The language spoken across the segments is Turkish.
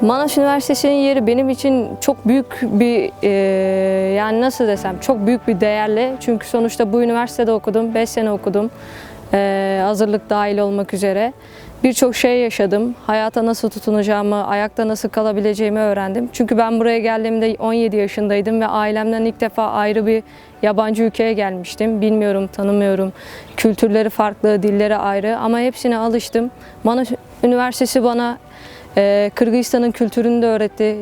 Manas Üniversitesi'nin yeri benim için çok büyük bir, yani nasıl desem, çok büyük bir değerli. Çünkü sonuçta bu üniversitede okudum, 5 sene okudum. Hazırlık dahil olmak üzere. Birçok şey yaşadım. Hayata nasıl tutunacağımı, ayakta nasıl kalabileceğimi öğrendim. Çünkü ben buraya geldiğimde 17 yaşındaydım ve ailemden ilk defa ayrı bir yabancı ülkeye gelmiştim. Bilmiyorum, tanımıyorum. Kültürleri farklı, dilleri ayrı ama hepsine alıştım. Manas Üniversitesi bana Kırgızistan'ın kültürünü de öğretti,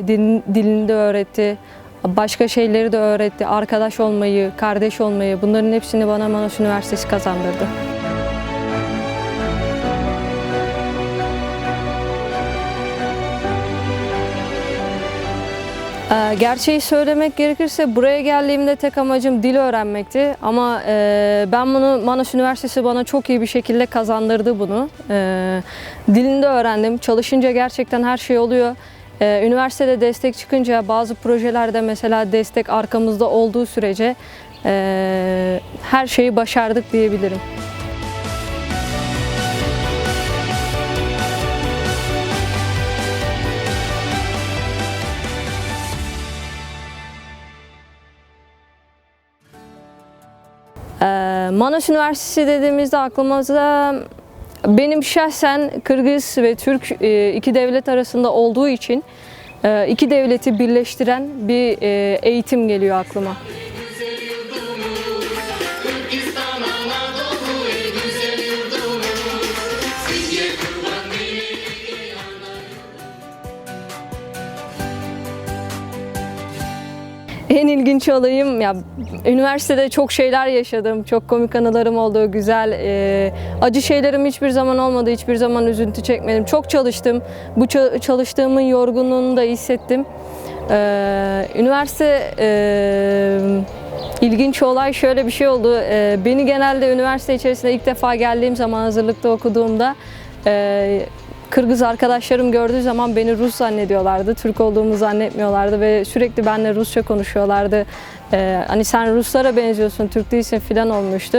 dilini de öğretti, başka şeyleri de öğretti. Arkadaş olmayı, kardeş olmayı, bunların hepsini bana Manas Üniversitesi kazandırdı. Gerçeği söylemek gerekirse buraya geldiğimde tek amacım dil öğrenmekti ama ben bunu Manas Üniversitesi bana çok iyi bir şekilde kazandırdı bunu. Dilini de öğrendim. Çalışınca gerçekten her şey oluyor. Üniversitede destek çıkınca bazı projelerde mesela destek arkamızda olduğu sürece her şeyi başardık diyebilirim. Manas Üniversitesi dediğimizde aklımıza benim şahsen Kırgız ve Türk iki devlet arasında olduğu için iki devleti birleştiren bir eğitim geliyor aklıma. En ilginç olayım, ya üniversitede çok şeyler yaşadım, çok komik anılarım oldu, güzel, acı şeylerim hiçbir zaman olmadı, hiçbir zaman üzüntü çekmedim. Çok çalıştım, bu çalıştığımın yorgunluğunu da hissettim. Üniversite ilginç olay şöyle bir şey oldu, beni genelde üniversite içerisinde ilk defa geldiğim zaman hazırlıkta okuduğumda Kırgız arkadaşlarım gördüğü zaman beni Rus zannediyorlardı. Türk olduğumu zannetmiyorlardı ve sürekli benimle Rusça konuşuyorlardı. Hani sen Ruslara benziyorsun, Türk değilsin filan olmuştu.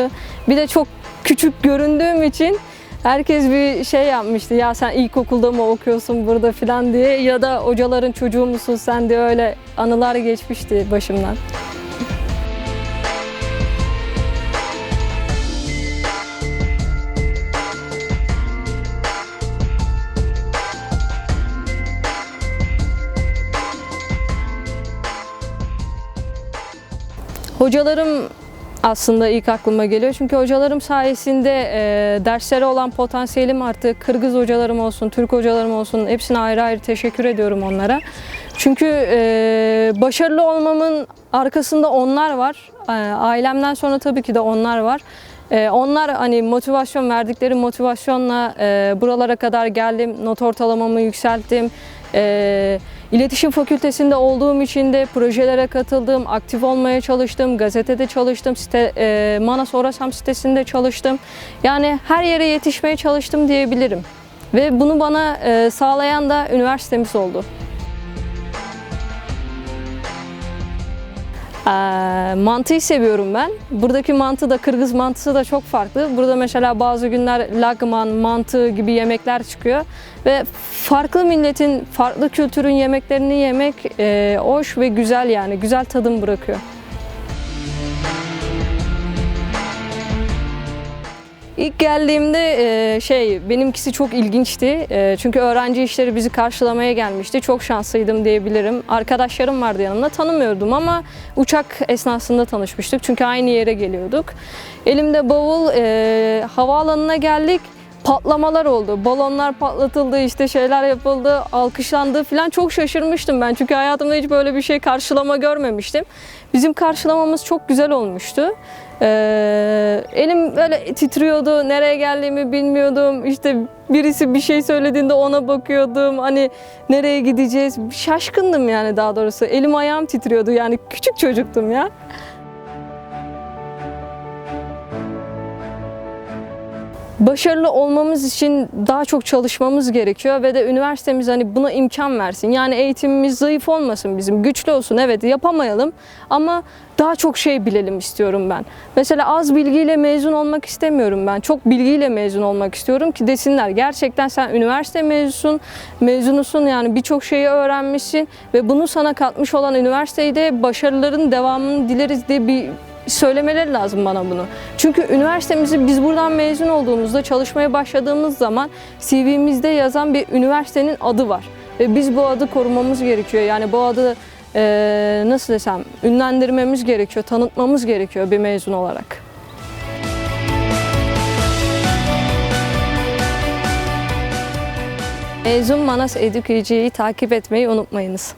Bir de çok küçük göründüğüm için herkes bir şey yapmıştı. Ya sen ilkokulda mı okuyorsun burada filan diye, ya da hocaların çocuğu musun sen diye, öyle anılar geçmişti başımdan. Hocalarım aslında ilk aklıma geliyor. Çünkü hocalarım sayesinde derslere olan potansiyelim arttı. Kırgız hocalarım olsun, Türk hocalarım olsun, hepsine ayrı ayrı teşekkür ediyorum onlara. Çünkü başarılı olmamın arkasında onlar var. Ailemden sonra tabii ki de onlar var. Onlar hani motivasyon verdikleri motivasyonla buralara kadar geldim. Not ortalamamı yükselttim. İletişim Fakültesinde olduğum için de projelere katıldım, aktif olmaya çalıştım, gazetede çalıştım, Manas Orasam sitesinde çalıştım. Yani her yere yetişmeye çalıştım diyebilirim. Ve bunu bana sağlayan da üniversitemiz oldu. Mantıyı seviyorum ben. Buradaki mantı da, Kırgız mantısı da çok farklı. Burada mesela bazı günler lagman, mantı gibi yemekler çıkıyor. Ve farklı milletin, farklı kültürün yemeklerini yemek hoş ve güzel, yani güzel tadım bırakıyor. İlk geldiğimde benimkisi çok ilginçti. Çünkü öğrenci işleri bizi karşılamaya gelmişti. Çok şanslıydım diyebilirim. Arkadaşlarım vardı yanımda. Tanımıyordum ama uçak esnasında tanışmıştık. Çünkü aynı yere geliyorduk. Elimde bavul, havaalanına geldik. Patlamalar oldu. Balonlar patlatıldı, işte şeyler yapıldı, alkışlandı falan. Çok şaşırmıştım ben. Çünkü hayatımda hiç böyle bir şey karşılama görmemiştim. Bizim karşılamamız çok güzel olmuştu. Elim böyle titriyordu, nereye geldiğimi bilmiyordum. İşte birisi bir şey söylediğinde ona bakıyordum. Hani nereye gideceğiz? Şaşkındım yani, daha doğrusu. Elim ayağım titriyordu, yani küçük çocuktum ya. Başarılı olmamız için daha çok çalışmamız gerekiyor ve de üniversitemiz hani buna imkan versin. Yani eğitimimiz zayıf olmasın bizim, güçlü olsun. Evet, yapamayalım ama daha çok şey bilelim istiyorum ben. Mesela az bilgiyle mezun olmak istemiyorum ben. Çok bilgiyle mezun olmak istiyorum ki desinler gerçekten sen üniversite mezunusun yani birçok şeyi öğrenmişsin ve bunu sana katmış olan üniversiteyi de başarıların devamını dileriz diye bir söylemeleri lazım bana bunu. Çünkü üniversitemizi biz buradan mezun olduğumuzda çalışmaya başladığımız zaman CV'mizde yazan bir üniversitenin adı var. Ve biz bu adı korumamız gerekiyor. Yani bu adı nasıl desem ünlendirmemiz gerekiyor, tanıtmamız gerekiyor bir mezun olarak. Mezun Manas Educay'yi takip etmeyi unutmayınız.